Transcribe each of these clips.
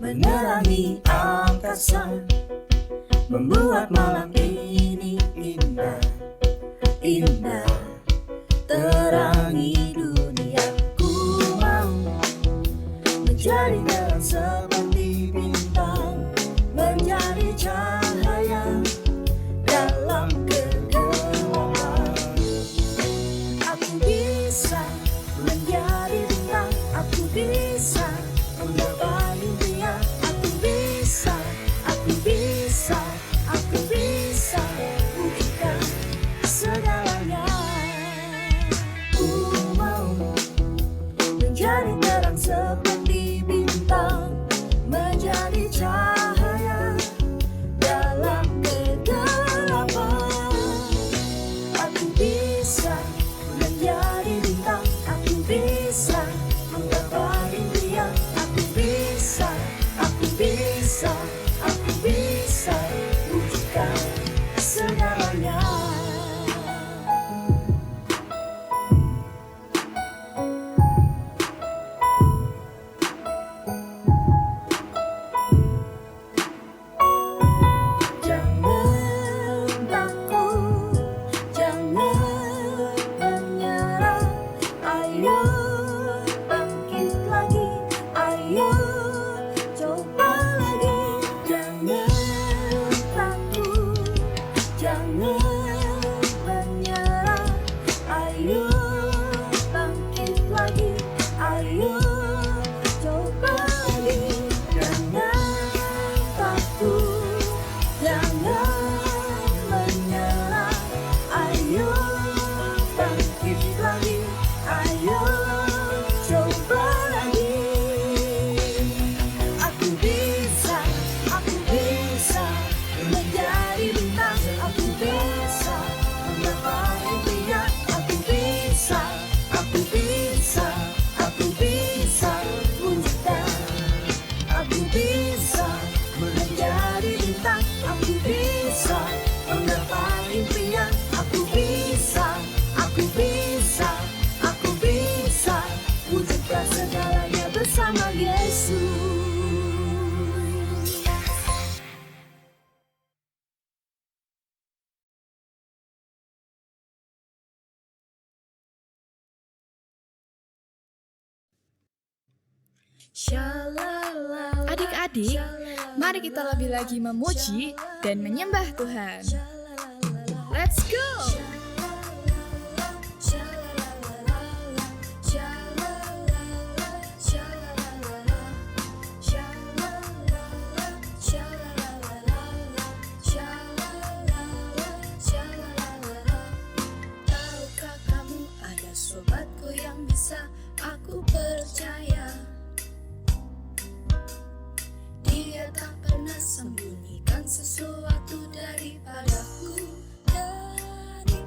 menerangi angkasa, membuat malam ini indah, indah, terangi dunia. Ku mau menjadi terang seperti bintang, menjadi cahaya dalam kegelapan. Aku bisa menjadi bintang, aku bisa menggapai impian, aku bisa, aku bisa, aku bisa wujudkan segalanya. Ku mau menjadi terang seperti bintang, menjadi cahaya dalam kegelapan. Aku bisa menjadi bintang, aku bisa menggapai impian, aku bisa, aku bisa, aku bisa wujudkan segalanya. Jangan takut, jangan menyerah. Ayo bangkit lagi, ayo coba lagi. Jangan takut, jangan menyerah. Ayo bangkit lagi, ayo coba lagi. Jangan takut, jangan menyerah. Ayo bangkit lagi, ayo coba lagi. Aku bisa menjadi bintang, aku bisa menggapai impian, aku bisa, aku bisa, aku bisa wujudkan. Aku bisa menjadi bintang, aku bisa menggapai impian, aku bisa, aku bisa, aku bisa wujudkan segalanya bersama Yesus. Adik-adik, mari kita lebih lagi memuji dan menyembah Tuhan. Let's go! Tahukah kamu ada sobatku yang bisa aku percaya? Dia tak pernah sembunyikan sesuatu daripadaku, dariku.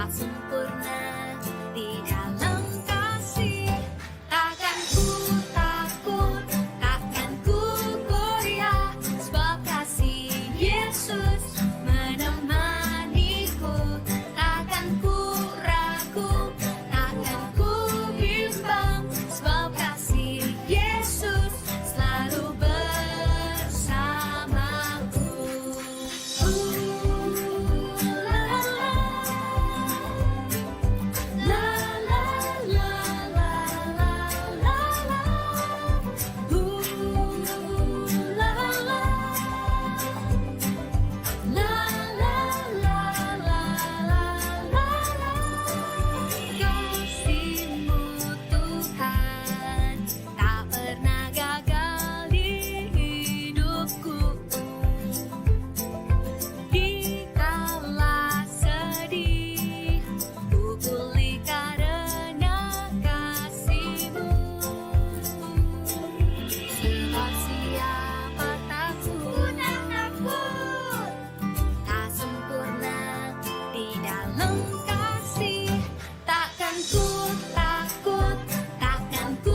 tak sempurna di dalam kasih. Takkan ku takut, takkan ku goyah, sebab kasih Yesus menemaniku. Takkan ku ragu, takkan ku bimbang, sebab kasih Yesus selalu bersamaku. Kasih-Mu Tuhan tak pernah gagal di hidupku. Dikala sedih, ku pulih karena kasih-Mu. Sebab siapa takut, tak sempurna di dalam kasih. Takkan ku takut, takkan ku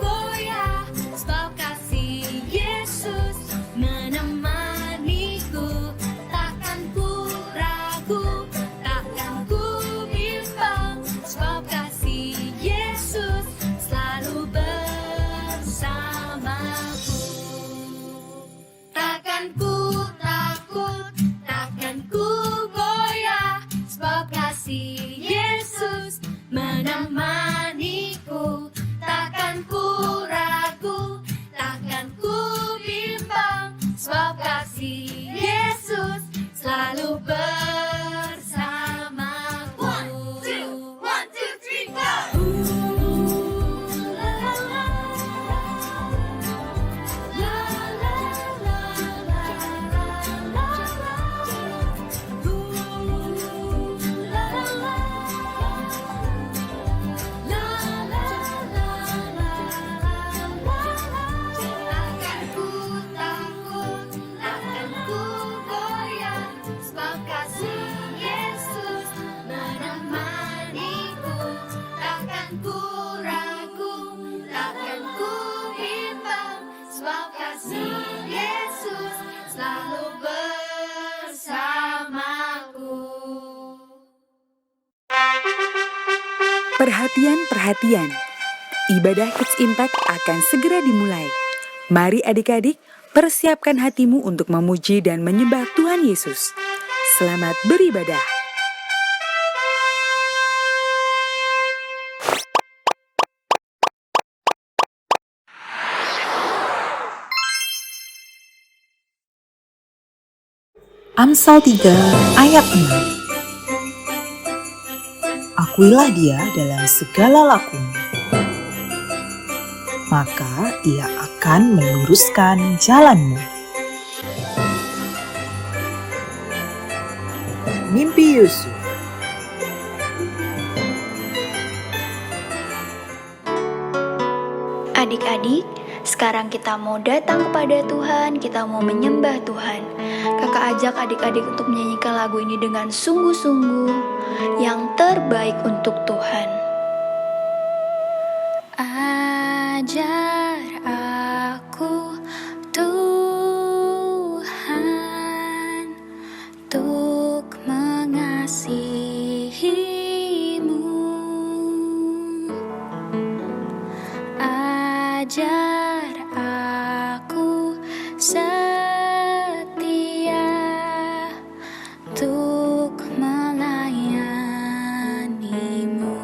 goyah, sebab kasih Yesus menemaniku. Takkan ku ragu, takkan ku bimbang, sebab kasih Yesus selalu bersamaku. Takkan ku takut, takkan ku goyah, sebab kasih Yesus menemaniku. Takkan ku ragu, takkan ku bimbang, sebab kasih Yesus selalu bersamaku. One, two, three, go! Takkan ku takut, takkan ku goyah, sebab kasih Yesus menemaniku. Takkan ku ragu, takkan ku bimbang, sebab kasih Yesus selalu bersamaku. Perhatian, ibadah Kids Impact akan segera dimulai. Mari adik-adik, persiapkan hatimu untuk memuji dan menyembah Tuhan Yesus. Selamat beribadah. Amsal 3 ayat 6. Akuilah dia dalam segala lakumu, maka ia akan meluruskan jalanmu. Mimpi Yusuf. Adik-adik, sekarang kita mau datang kepada Tuhan, kita mau menyembah Tuhan. Kakak ajak adik-adik untuk menyanyikan lagu ini dengan sungguh-sungguh yang terbaik untuk Tuhan. Ajar aku Tuhan untuk mengasihi-Mu. Ajar aku setia untuk melayani-Mu.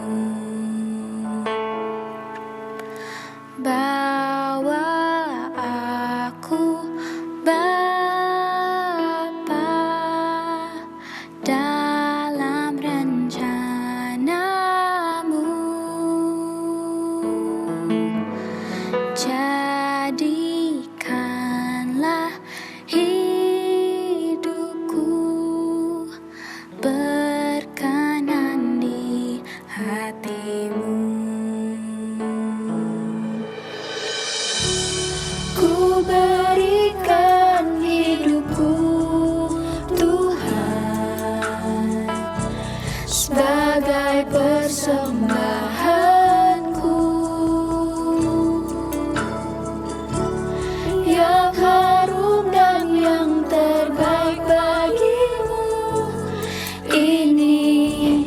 persembahanku yang harum dan yang terbaik bagimu. Ini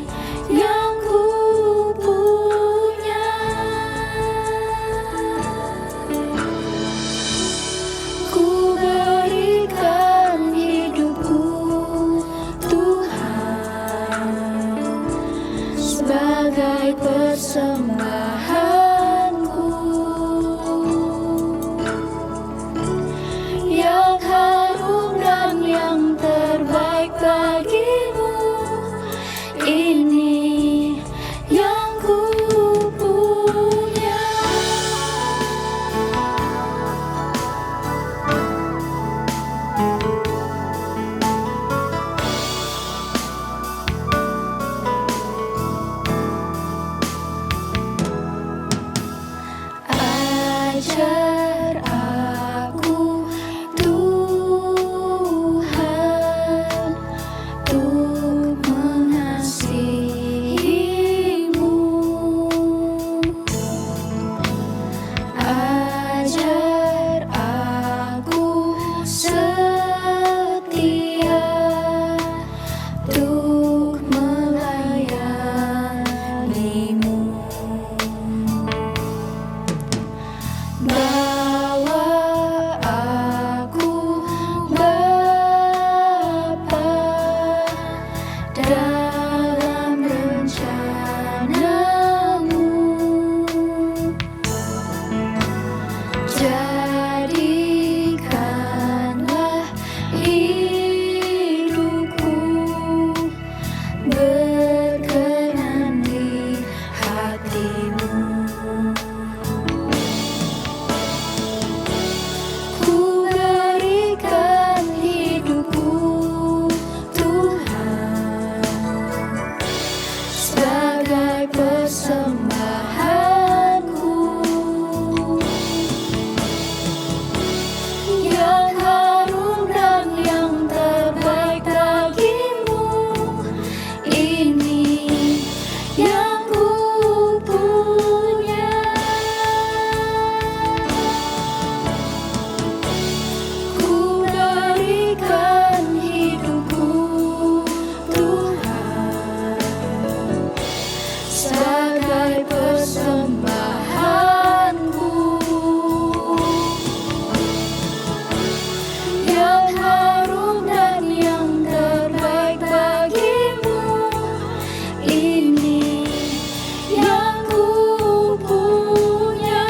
yang ku punya. Ku berikan hidupku, Tuhan, sebagai persembahanku yang harum dan yang terbaik bagimu. Ini yang ku punya. Ajar aku, Tuhan, untuk mengasihi-Mu. Ajar aku setia untuk melayani-Mu. Bawa aku, Bapa, dalam rencana-Mu. Jadikanlah hidupku berkenan di hati-Mu. Ku berikan hidupku, Tuhan, sebagai persembahanku yang harum dan yang terbaik bagimu. Ini yang ku punya. Ku berikan hidupku, Tuhan, sebagai persembahanku yang harum dan yang terbaik bagimu. Ini yang ku punya.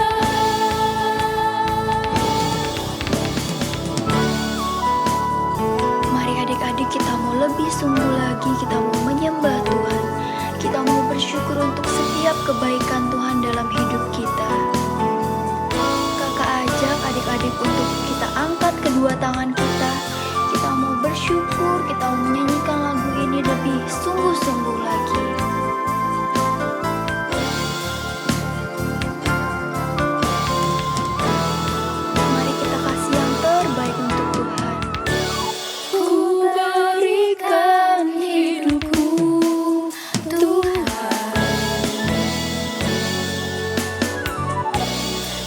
Mari adik-adik kita mau lebih sungguh lagi, kita mau menyembah Tuhan. Kita mau bersyukur untuk setiap kebaikan Tuhan dalam hidup kita. Kakak ajak adik-adik untuk kita angkat kedua tangan kita. Kita mau bersyukur, kita mau menyanyikan lagu ini lebih sungguh-sungguh lagi. Mari kita kasih yang terbaik untuk Tuhan. Ku berikan hidupku, Tuhan,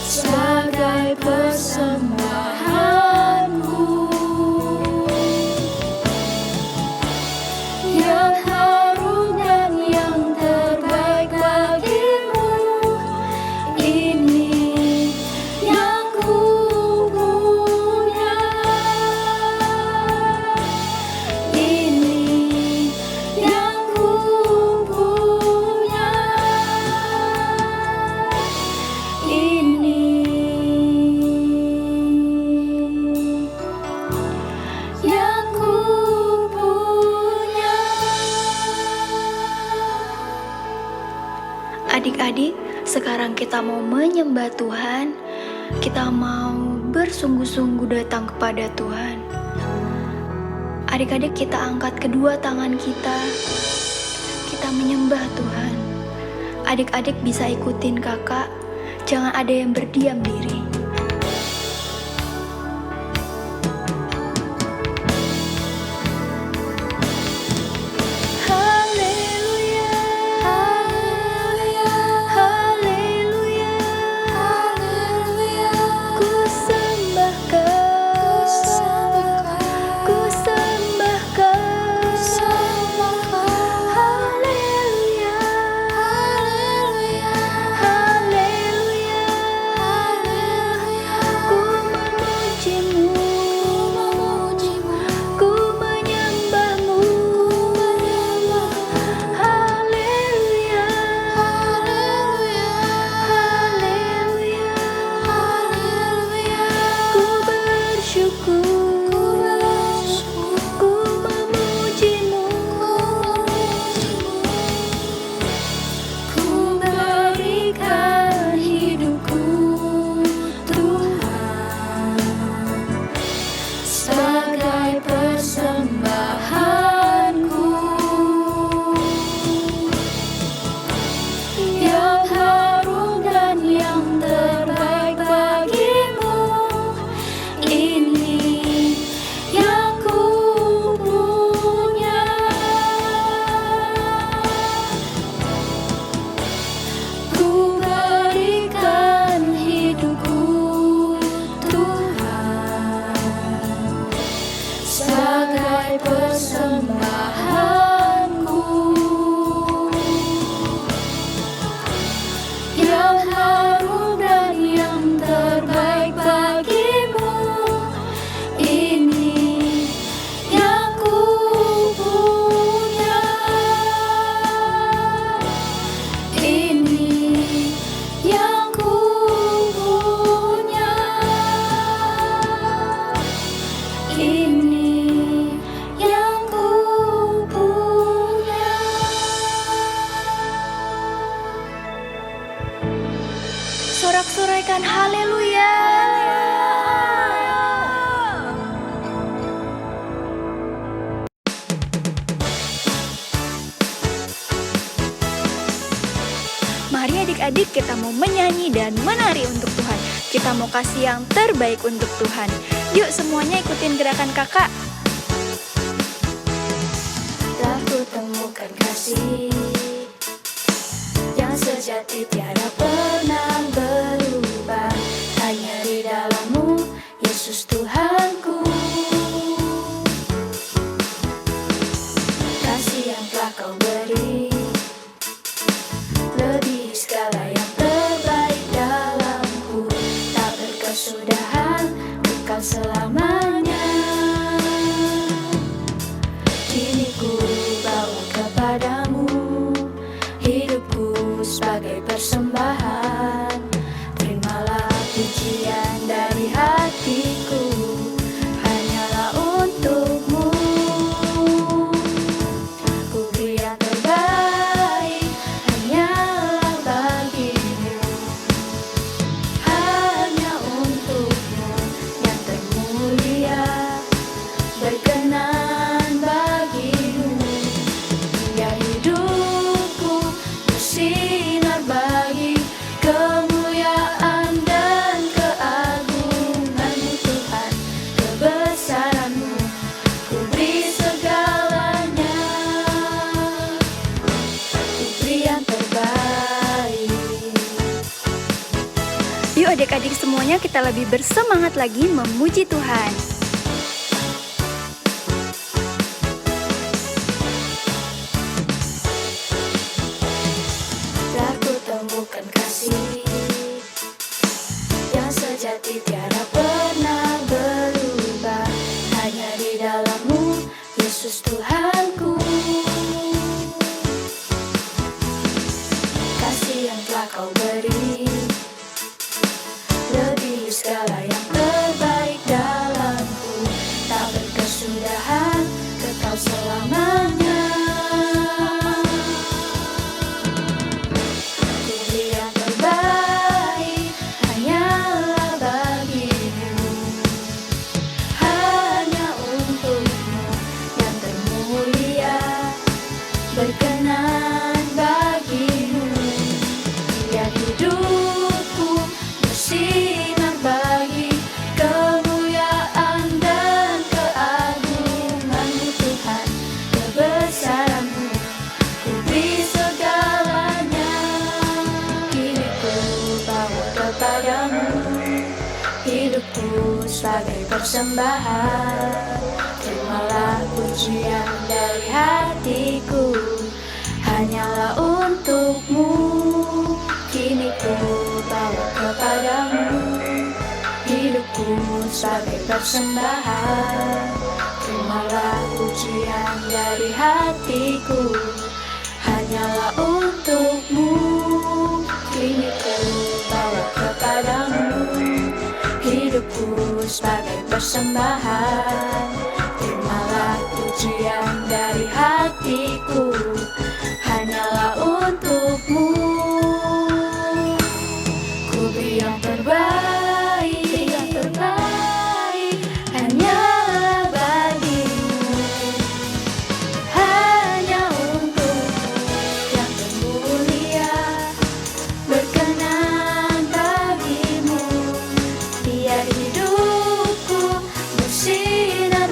sebagai persembahanku yang harum dan yang terbaik bagimu. Ini yang ku punya. Ini yang ku punya. Ini yang ku punya. Adik-adik, sekarang kita mau menyembah Tuhan. Kita mau bersungguh-sungguh datang kepada Tuhan. Adik-adik, kita angkat kedua tangan kita. Kita menyembah Tuhan. Adik-adik bisa ikutin kakak. Jangan ada yang berdiam diri. Haleluya, Tuhan. Haleluya. Mari adik-adik kita mau menyanyi dan menari untuk Tuhan. Kita mau kasih yang terbaik untuk Tuhan. Yuk semuanya ikutin gerakan kakak. Telah ku temukan kasih yang sejati tiada pernah berubah. Hanya di dalam-Mu, Yesus Tuhanku. Kasih yang telah Kau beri lebih segala yang terbaik dalamku. Tak berkesudahan, bukan selamanya. Kini ku bawa kepadamu hidupku sebagai persembahan. Terimalah pujian dari hatiku, hanyalah untuk-Mu. Ku beri yang terbaik, hanyalah bagi-Mu. Hanya untuk-Mu yang termulia, berkenan bagi-Mu. Biar hidupku bersinar bagi kemuliaan dan keagungan-Mu Tuhan. Kebesaran-Mu ku beri segalanya. Ku beri yang terbaik. Yuk adik-adik semuanya kita lebih bersemangat lagi memuji Tuhan. Telah ku temukan kasih yang sejati tiada pernah berubah. Hanya di dalam-Mu, Yesus Tuhanku. Kasih yang telah Kau beri lebih segala yang terbaik dalamku. Tak berkesudahan, kekal selamanya. Ku beri yang terbaik, hanyalah bagi-Mu. Hanya untuk-Mu yang termulia, berkenan bagi-Mu. Biar hidupku bersinar bagi kemuliaan dan keagungan-Mu Tuhan. Kebesaran-Mu ku beri segalanya. Kini ku bawa kepadamu hidupku sebagai persembahan. Terimalah pujian dari hatiku, hanyalah untuk-Mu. Kini ku bawa kepadamu hidupku sebagai persembahan. Terimalah pujian dari hatiku, hanyalah untuk-Mu. Kini ku bawa kepadamu hidupku sebagai persembahan. Terimalah pujian dari hatiku, hanyalah untuk-Mu. Ku beri yang terbaik, hanyalah bagi-Mu. Hanya untuk-Mu yang termulia, berkenan bagi-Mu. Biar hidupku bersinar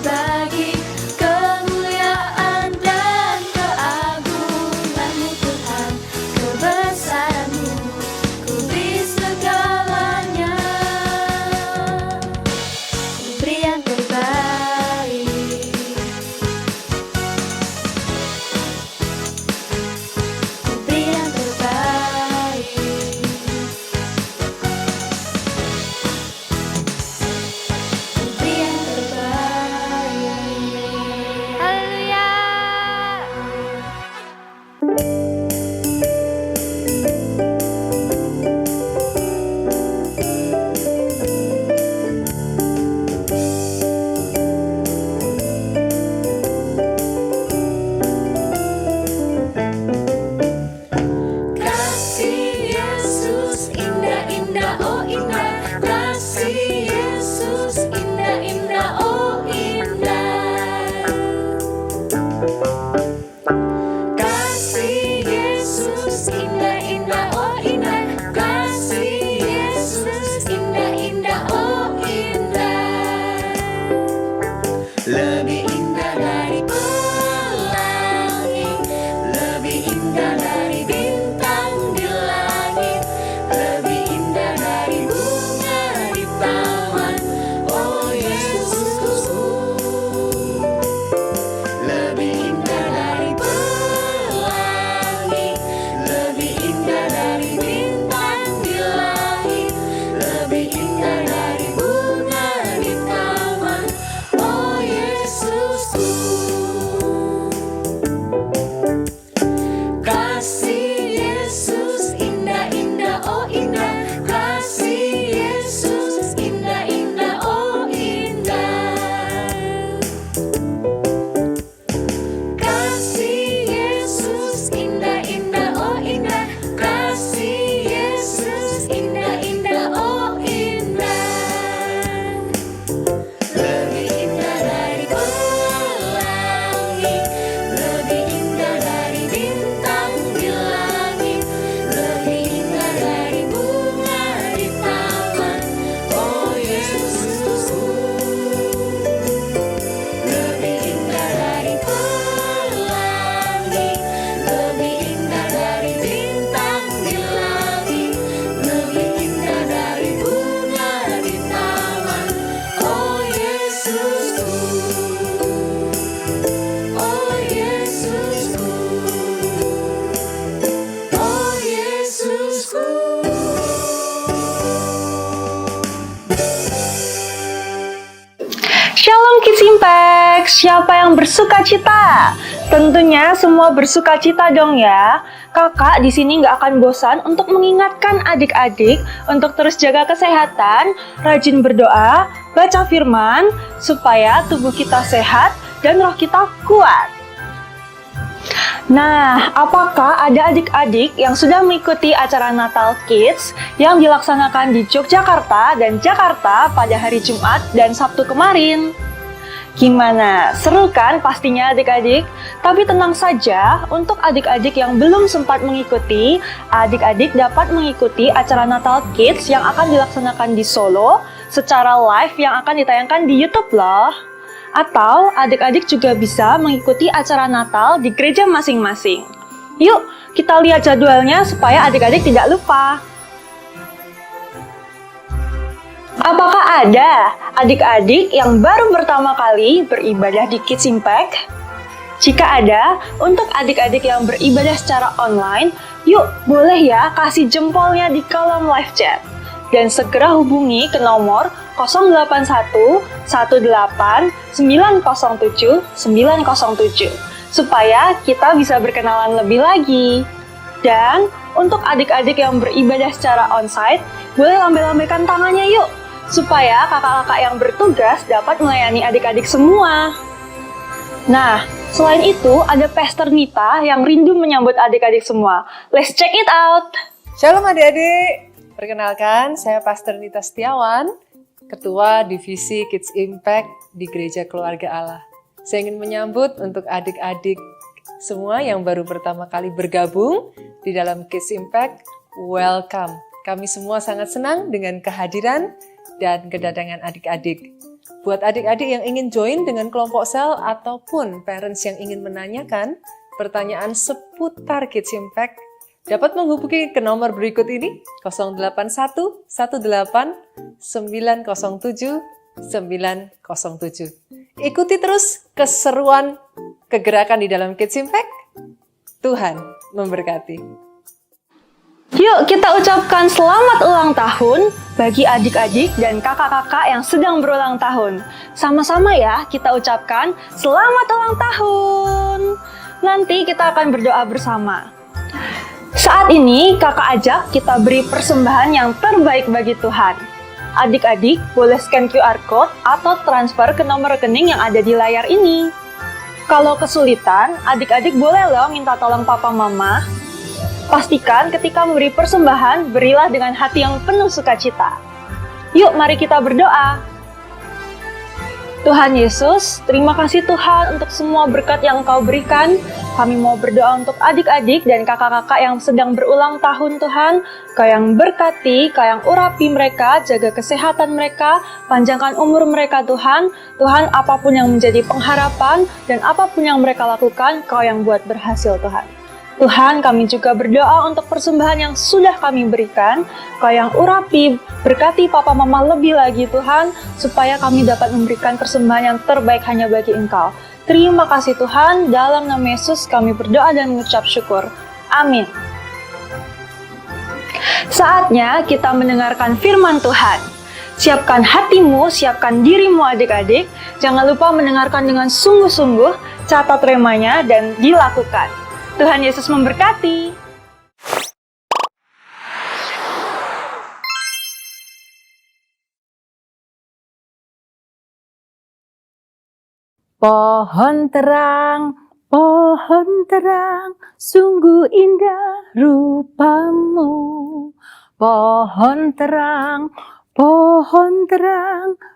Siapa yang bersuka cita? Tentunya semua bersuka cita dong ya. Kakak di sini nggak akan bosan untuk mengingatkan adik-adik untuk terus jaga kesehatan, rajin berdoa, baca firman, supaya tubuh kita sehat dan roh kita kuat. Nah, apakah ada adik-adik yang sudah mengikuti acara Natal Kids yang dilaksanakan di Yogyakarta dan Jakarta pada hari Jumat dan Sabtu kemarin? Gimana? Seru kan pastinya adik-adik? Tapi tenang saja, untuk adik-adik yang belum sempat mengikuti, adik-adik dapat mengikuti acara Natal Kids yang akan dilaksanakan di Solo secara live yang akan ditayangkan di YouTube loh. Atau adik-adik juga bisa mengikuti acara Natal di gereja masing-masing. Yuk, kita lihat jadwalnya supaya adik-adik tidak lupa. Apakah ada adik-adik yang baru pertama kali beribadah di Kids Impact? Jika ada, untuk adik-adik yang beribadah secara online, yuk boleh ya kasih jempolnya di kolom live chat. Dan segera hubungi ke nomor 081 18 907 907 supaya kita bisa berkenalan lebih lagi. Dan untuk adik-adik yang beribadah secara onsite, boleh lambai-lambaikan tangannya yuk, supaya kakak-kakak yang bertugas dapat melayani adik-adik semua. Nah, selain itu ada Pastor Nita yang rindu menyambut adik-adik semua. Let's check it out! Shalom adik-adik, perkenalkan saya Pastor Nita Setiawan, Ketua Divisi Kids Impact di Gereja Keluarga Allah. Saya ingin menyambut untuk adik-adik semua yang baru pertama kali bergabung di dalam Kids Impact, welcome. Kami semua sangat senang dengan kehadiran dan kedatangan adik-adik. Buat adik-adik yang ingin join dengan kelompok sel ataupun parents yang ingin menanyakan pertanyaan seputar Kids Impact, dapat menghubungi ke nomor berikut ini 081 18 907 907. Ikuti terus keseruan kegerakan di dalam Kids Impact. Tuhan memberkati. Yuk kita ucapkan selamat ulang tahun bagi adik-adik dan kakak-kakak yang sedang berulang tahun. Sama-sama ya kita ucapkan selamat ulang tahun. Nanti kita akan berdoa bersama. Saat ini kakak ajak kita beri persembahan yang terbaik bagi Tuhan. Adik-adik boleh scan QR Code atau transfer ke nomor rekening yang ada di layar ini. Kalau kesulitan, adik-adik boleh loh minta tolong papa mama. Pastikan ketika memberi persembahan, berilah dengan hati yang penuh sukacita. Yuk mari kita berdoa. Tuhan Yesus, terima kasih Tuhan untuk semua berkat yang Engkau berikan. Kami mau berdoa untuk adik-adik dan kakak-kakak yang sedang berulang tahun Tuhan. Kau yang berkati, Kau yang urapi mereka, jaga kesehatan mereka, panjangkan umur mereka Tuhan. Tuhan, apapun yang menjadi pengharapan dan apapun yang mereka lakukan, Kau yang buat berhasil Tuhan. Tuhan, kami juga berdoa untuk persembahan yang sudah kami berikan. Kau yang urapi, berkati papa mama lebih lagi Tuhan, supaya kami dapat memberikan persembahan yang terbaik hanya bagi Engkau. Terima kasih Tuhan, dalam nama Yesus kami berdoa dan mengucap syukur. Amin. Saatnya kita mendengarkan firman Tuhan. Siapkan hatimu, siapkan dirimu adik-adik. Jangan lupa mendengarkan dengan sungguh-sungguh, catat remanya dan dilakukan. Tuhan Yesus memberkati. Pohon terang, sungguh indah rupamu. Pohon terang,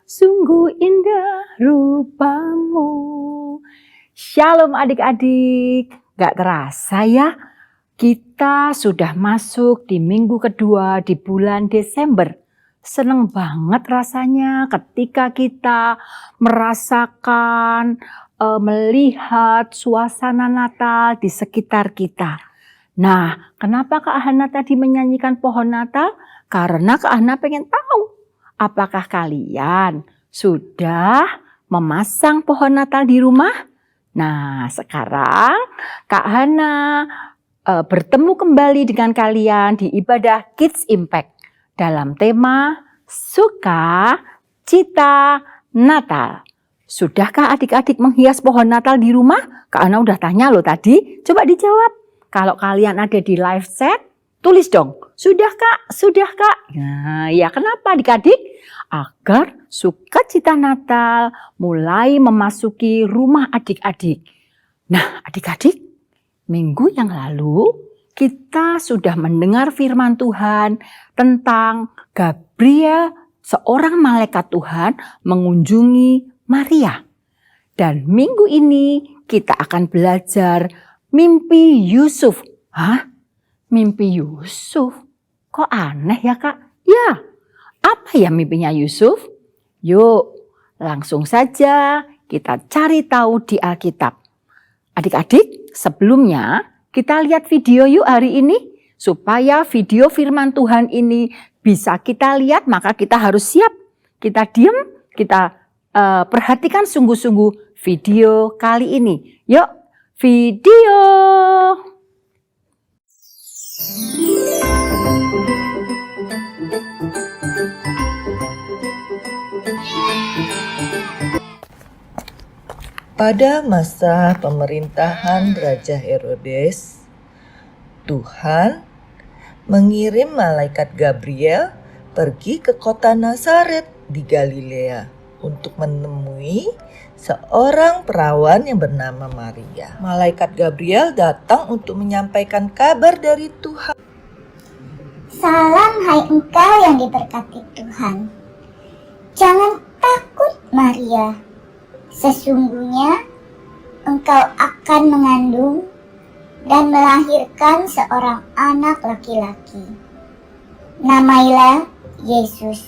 sungguh indah rupamu. Shalom adik-adik. Gak terasa ya, kita sudah masuk di minggu kedua di bulan Desember. Seneng banget rasanya ketika kita merasakan, melihat suasana Natal di sekitar kita. Nah, kenapa Kak Hana tadi menyanyikan pohon Natal? Karena Kak Hana pengen tahu, apakah kalian sudah memasang pohon Natal di rumah? Nah, sekarang Kak Hana bertemu kembali dengan kalian di ibadah Kids Impact dalam tema Sukacita Natal. Sudahkah adik-adik menghias pohon Natal di rumah? Kak Ana udah tanya loh tadi. Coba dijawab. Kalau kalian ada di live chat, tulis dong. Sudah Kak, sudah Kak. Nah, ya kenapa adik-adik? Agar sukacita Natal mulai memasuki rumah adik-adik. Nah, adik-adik, minggu yang lalu kita sudah mendengar firman Tuhan tentang Gabriel, seorang malaikat Tuhan mengunjungi Maria. Dan minggu ini kita akan belajar mimpi Yusuf. Hah? Mimpi Yusuf? Kok aneh ya Kak? Ya, apa ya mimpinya Yusuf? Yuk, langsung saja kita cari tahu di Alkitab. Adik-adik, sebelumnya kita lihat video yuk hari ini. Supaya video firman Tuhan ini bisa kita lihat, maka kita harus siap. Kita diam, kita perhatikan sungguh-sungguh video kali ini. Yuk, video. Pada masa pemerintahan Raja Herodes, Tuhan mengirim malaikat Gabriel pergi ke kota Nazaret di Galilea untuk menemui seorang perawan yang bernama Maria. Malaikat Gabriel datang untuk menyampaikan kabar dari Tuhan. Salam hai engkau yang diberkati Tuhan. Jangan takut Maria. Sesungguhnya engkau akan mengandung dan melahirkan seorang anak laki-laki. Namailah Yesus.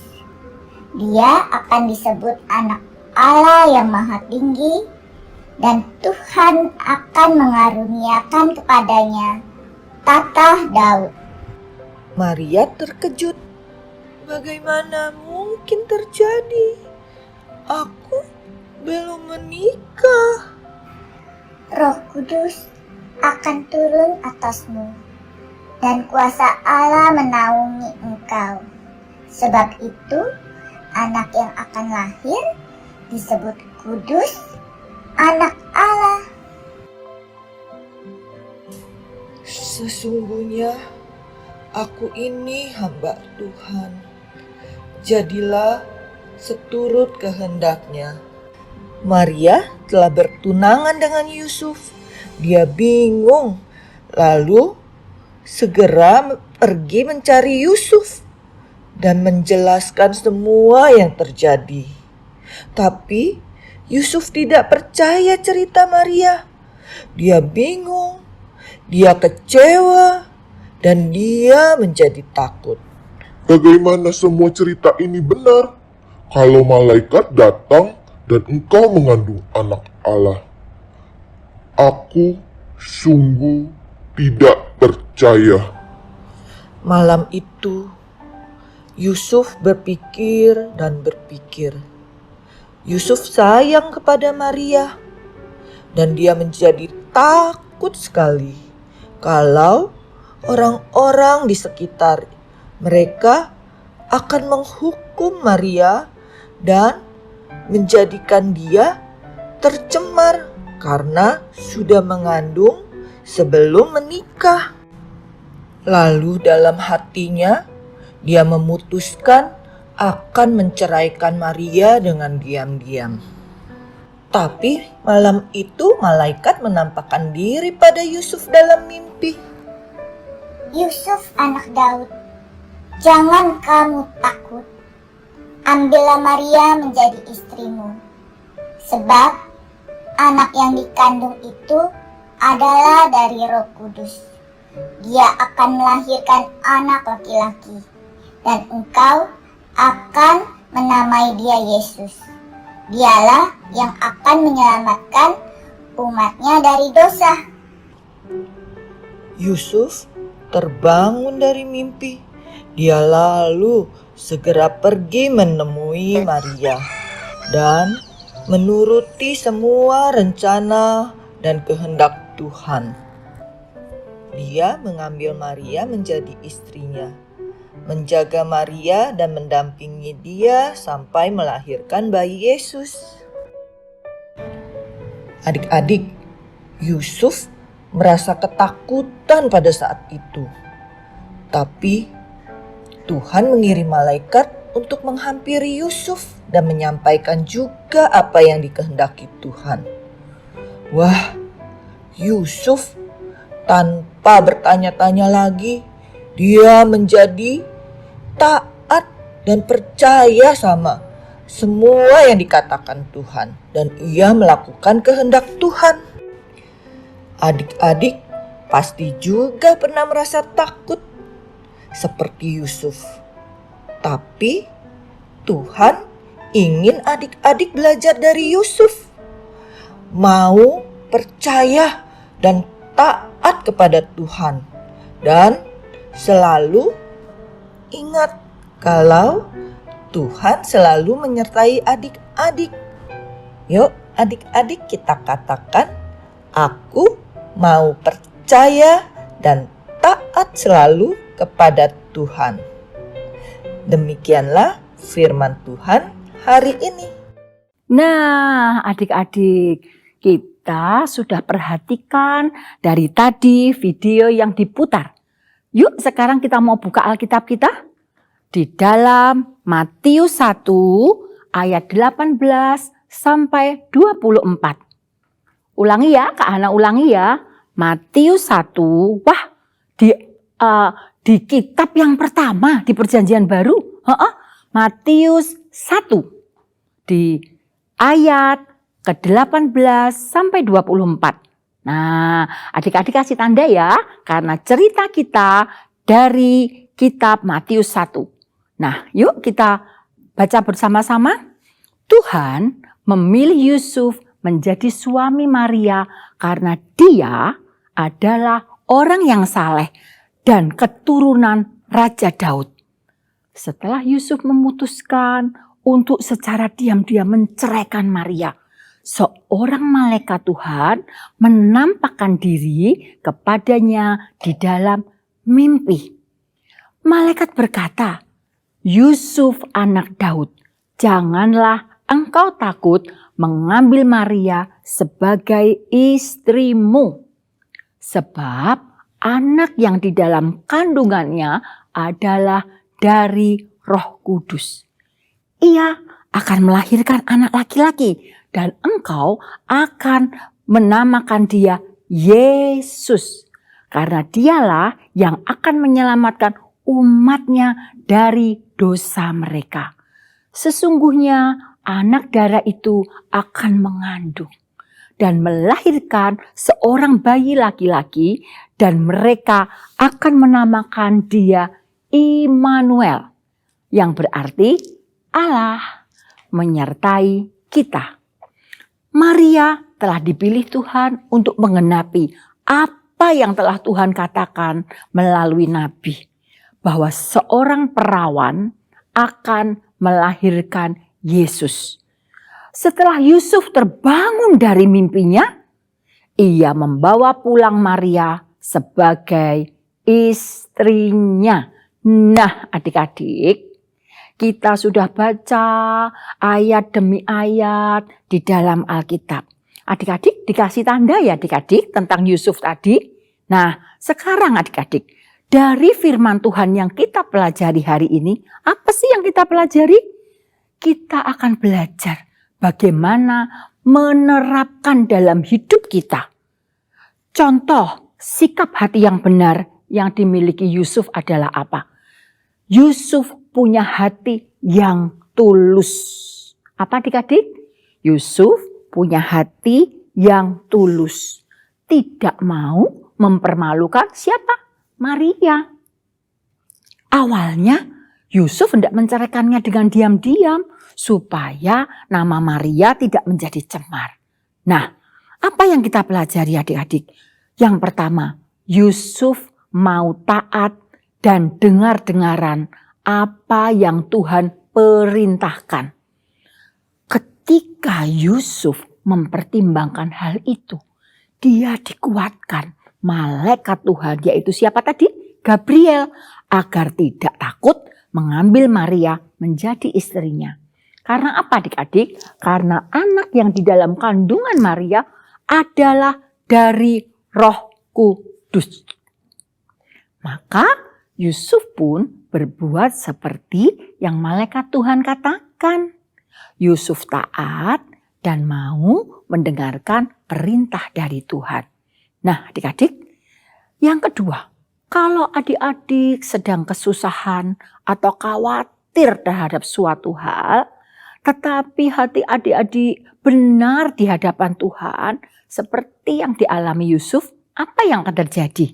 Dia akan disebut anak Allah yang maha tinggi dan Tuhan akan mengaruniakan kepadanya tahta Daud. Maria terkejut. Bagaimana mungkin terjadi? Aku belum menikah. Roh Kudus akan turun atasmu dan kuasa Allah menaungi engkau. Sebab itu anak yang akan lahir disebut kudus, anak Allah. Sesungguhnya aku ini hamba Tuhan. Jadilah seturut kehendaknya. Maria telah bertunangan dengan Yusuf. Dia bingung, lalu segera pergi mencari Yusuf dan menjelaskan semua yang terjadi. Tapi Yusuf tidak percaya cerita Maria. Dia bingung, dia kecewa, dan dia menjadi takut. Bagaimana semua cerita ini benar? Kalau malaikat datang dan engkau mengandung anak Allah. Aku sungguh tidak percaya. Malam itu, Yusuf berpikir dan berpikir. Yusuf sayang kepada Maria dan dia menjadi takut sekali kalau orang-orang di sekitar mereka akan menghukum Maria dan menjadikan dia tercemar karena sudah mengandung sebelum menikah. Lalu dalam hatinya dia memutuskan akan menceraikan Maria dengan diam-diam. Tapi malam itu malaikat menampakkan diri pada Yusuf dalam mimpi. Yusuf anak Daud, jangan kamu takut. Ambillah Maria menjadi istrimu. Sebab anak yang dikandung itu adalah dari Roh Kudus. Dia akan melahirkan anak laki-laki. Dan engkau akan menamai dia Yesus. Dialah yang akan menyelamatkan umatnya dari dosa. Yusuf terbangun dari mimpi. Dia lalu segera pergi menemui Maria dan menuruti semua rencana dan kehendak Tuhan. Dia mengambil Maria menjadi istrinya, menjaga Maria dan mendampingi dia sampai melahirkan bayi Yesus. Adik-adik, Yusuf merasa ketakutan pada saat itu. Tapi Tuhan mengirim malaikat untuk menghampiri Yusuf dan menyampaikan juga apa yang dikehendaki Tuhan. Wah, Yusuf tanpa bertanya-tanya lagi, dia menjadi taat dan percaya sama semua yang dikatakan Tuhan, dan ia melakukan kehendak Tuhan. Adik-adik pasti juga pernah merasa takut seperti Yusuf. Tapi Tuhan ingin adik-adik belajar dari Yusuf. Mau percaya dan taat kepada Tuhan. Dan selalu ingat kalau Tuhan selalu menyertai adik-adik. Yuk adik-adik kita katakan, aku mau percaya dan taat selalu kepada Tuhan. Demikianlah firman Tuhan hari ini. Nah, adik-adik, kita sudah perhatikan dari tadi video yang diputar. Yuk sekarang kita mau buka Alkitab kita di dalam Matius 1 ayat 18 sampai 24. Ulangi ya, Kak Hana ulangi ya. Matius 1, wah di kitab yang pertama di Perjanjian Baru. Matius 1 di ayat ke-18 sampai 24. Nah, adik-adik kasih tanda ya, karena cerita kita dari kitab Matius 1. Nah, yuk kita baca bersama-sama. Tuhan memilih Yusuf menjadi suami Maria karena dia adalah orang yang saleh dan keturunan Raja Daud. Setelah Yusuf memutuskan untuk secara diam-diam menceraikan Maria, seorang malaikat Tuhan menampakkan diri kepadanya di dalam mimpi. Malaikat berkata, Yusuf anak Daud, janganlah engkau takut mengambil Maria sebagai istrimu. Sebab anak yang di dalam kandungannya adalah dari Roh Kudus. Ia akan melahirkan anak laki-laki dan engkau akan menamakan dia Yesus. Karena dialah yang akan menyelamatkan umatnya dari dosa mereka. Sesungguhnya anak darah itu akan mengandung dan melahirkan seorang bayi laki-laki dan mereka akan menamakan dia Immanuel, yang berarti Allah menyertai kita. Maria telah dipilih Tuhan untuk menggenapi apa yang telah Tuhan katakan melalui nabi, bahwa seorang perawan akan melahirkan Yesus. Setelah Yusuf terbangun dari mimpinya, ia membawa pulang Maria sebagai istrinya. Nah, adik-adik, kita sudah baca ayat demi ayat di dalam Alkitab. Adik-adik dikasih tanda ya adik-adik tentang Yusuf tadi. Nah, sekarang adik-adik, dari firman Tuhan yang kita pelajari hari ini, apa sih yang kita pelajari? Kita akan belajar bagaimana menerapkan dalam hidup kita. Contoh sikap hati yang benar yang dimiliki Yusuf adalah apa? Yusuf punya hati yang tulus. Apa adik-adik? Yusuf punya hati yang tulus. Tidak mau mempermalukan siapa? Maria. Awalnya Yusuf hendak menceraikannya dengan diam-diam supaya nama Maria tidak menjadi cemar. Nah, apa yang kita pelajari adik-adik? Yang pertama, Yusuf mau taat dan dengar-dengaran apa yang Tuhan perintahkan. Ketika Yusuf mempertimbangkan hal itu, dia dikuatkan malaikat Tuhan, yaitu siapa tadi? Gabriel, agar tidak takut mengambil Maria menjadi istrinya. Karena apa adik-adik? Karena anak yang di dalam kandungan Maria adalah dari Roh Kudus. Maka Yusuf pun berbuat seperti yang malaikat Tuhan katakan. Yusuf taat dan mau mendengarkan perintah dari Tuhan. Nah, adik-adik, yang kedua, kalau adik-adik sedang kesusahan atau khawatir terhadap suatu hal, tetapi hati adik-adik benar di hadapan Tuhan, seperti yang dialami Yusuf, apa yang akan terjadi?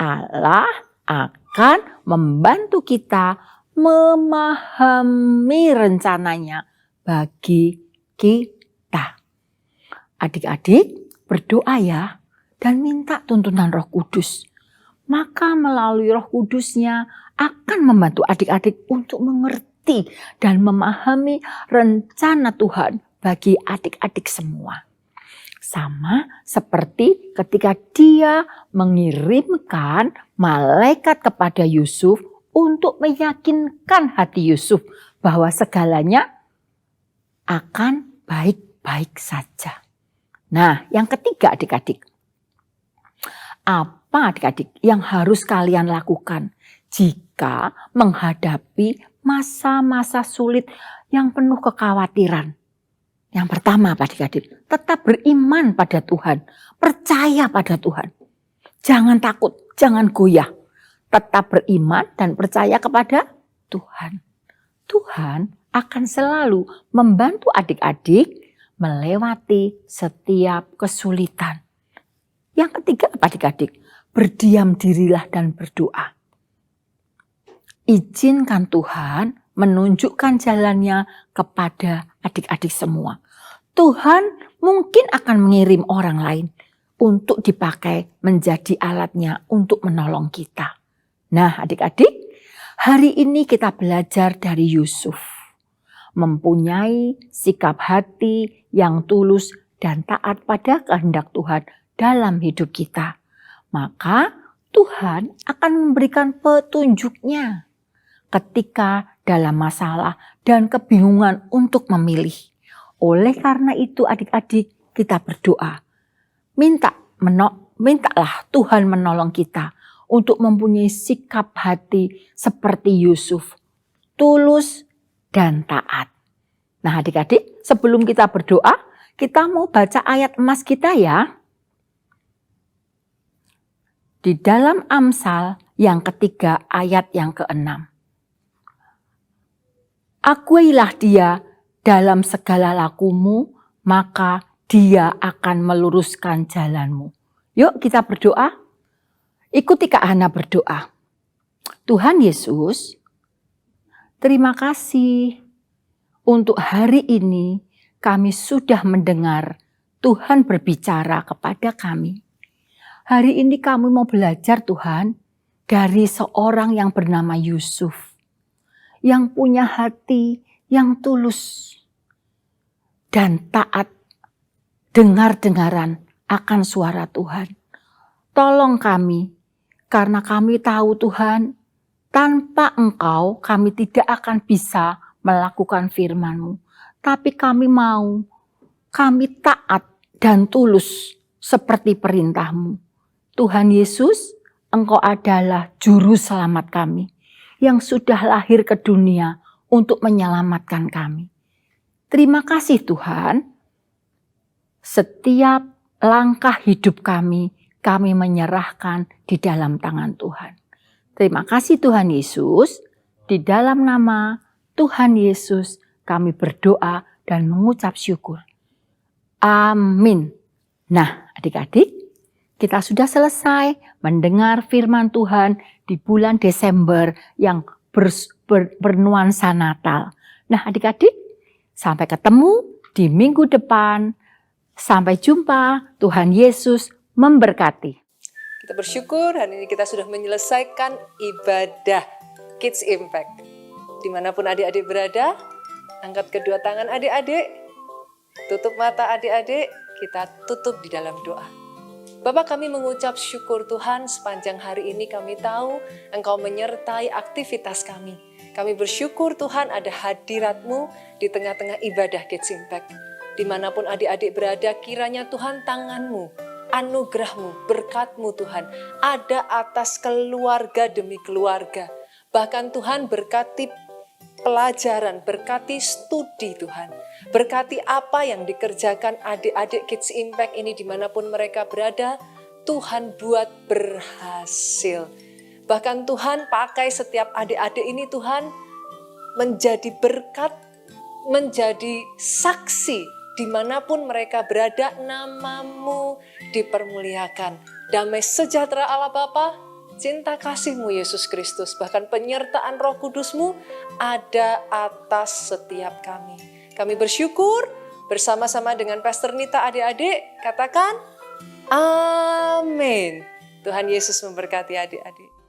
Allah akan membantu kita memahami rencananya bagi kita. Adik-adik berdoa ya, dan minta tuntunan Roh Kudus. Maka melalui Roh Kudusnya akan membantu adik-adik untuk mengerti dan memahami rencana Tuhan bagi adik-adik semua. Sama seperti ketika Dia mengirimkan malaikat kepada Yusuf untuk meyakinkan hati Yusuf bahwa segalanya akan baik-baik saja. Nah, yang ketiga adik-adik. Apa adik-adik yang harus kalian lakukan jika menghadapi masa-masa sulit yang penuh kekhawatiran? Yang pertama apa adik-adik? Tetap beriman pada Tuhan. Percaya pada Tuhan. Jangan takut, jangan goyah. Tetap beriman dan percaya kepada Tuhan. Tuhan akan selalu membantu adik-adik melewati setiap kesulitan. Yang ketiga apa adik-adik? Berdiam dirilah dan berdoa. Izinkan Tuhan menunjukkan jalannya kepada adik-adik semua. Tuhan mungkin akan mengirim orang lain untuk dipakai menjadi alatnya untuk menolong kita. Nah adik-adik, hari ini kita belajar dari Yusuf. Mempunyai sikap hati yang tulus dan taat pada kehendak Tuhan dalam hidup kita. Maka Tuhan akan memberikan petunjuknya ketika dalam masalah dan kebingungan untuk memilih. Oleh karena itu adik-adik kita berdoa. Mintalah Tuhan menolong kita untuk mempunyai sikap hati seperti Yusuf. Tulus dan taat. Nah adik-adik, sebelum kita berdoa, kita mau baca ayat emas kita ya. Di dalam Amsal yang ketiga ayat yang ke-6. Akuilah Dia dalam segala lakumu, maka Dia akan meluruskan jalanmu. Yuk kita berdoa. Ikuti Kak Hana berdoa. Tuhan Yesus, terima kasih untuk hari ini kami sudah mendengar Tuhan berbicara kepada kami. Hari ini kami mau belajar Tuhan dari seorang yang bernama Yusuf. Yang punya hati yang tulus dan taat dengar-dengaran akan suara Tuhan. Tolong kami, karena kami tahu Tuhan, tanpa Engkau kami tidak akan bisa melakukan firman-Mu. Tapi kami mau, kami taat dan tulus seperti perintah-Mu. Tuhan Yesus, Engkau adalah juru selamat kami yang sudah lahir ke dunia untuk menyelamatkan kami. Terima kasih Tuhan. Setiap langkah hidup kami menyerahkan di dalam tangan Tuhan. Terima kasih Tuhan Yesus. Di dalam nama Tuhan Yesus kami berdoa dan mengucap syukur. Amin. Nah adik-adik, kita sudah selesai mendengar firman Tuhan di bulan Desember yang bernuansa Natal. Nah adik-adik, sampai ketemu di minggu depan. Sampai jumpa, Tuhan Yesus memberkati. Kita bersyukur hari ini kita sudah menyelesaikan ibadah Kids Impact. Dimanapun adik-adik berada, angkat kedua tangan adik-adik, tutup mata adik-adik, kita tutup di dalam doa. Bapak, kami mengucap syukur Tuhan sepanjang hari ini kami tahu Engkau menyertai aktivitas kami. Kami bersyukur Tuhan ada hadirat-Mu di tengah-tengah ibadah Kids Impact. Dimanapun adik-adik berada, kiranya Tuhan tangan-Mu, anugerah-Mu, berkat-Mu Tuhan, ada atas keluarga demi keluarga. Bahkan Tuhan berkati pelajaran, berkati studi Tuhan. Berkati apa yang dikerjakan adik-adik Kids Impact ini dimanapun mereka berada, Tuhan buat berhasil. Bahkan Tuhan pakai setiap adik-adik ini Tuhan menjadi berkat, menjadi saksi dimanapun mereka berada, nama-Mu dipermuliakan. Damai sejahtera Allah Bapa, cinta kasih-Mu Yesus Kristus, bahkan penyertaan Roh Kudus-Mu ada atas setiap kami. Kami bersyukur bersama-sama dengan Pastor Nita, adik-adik, katakan amin. Tuhan Yesus memberkati adik-adik.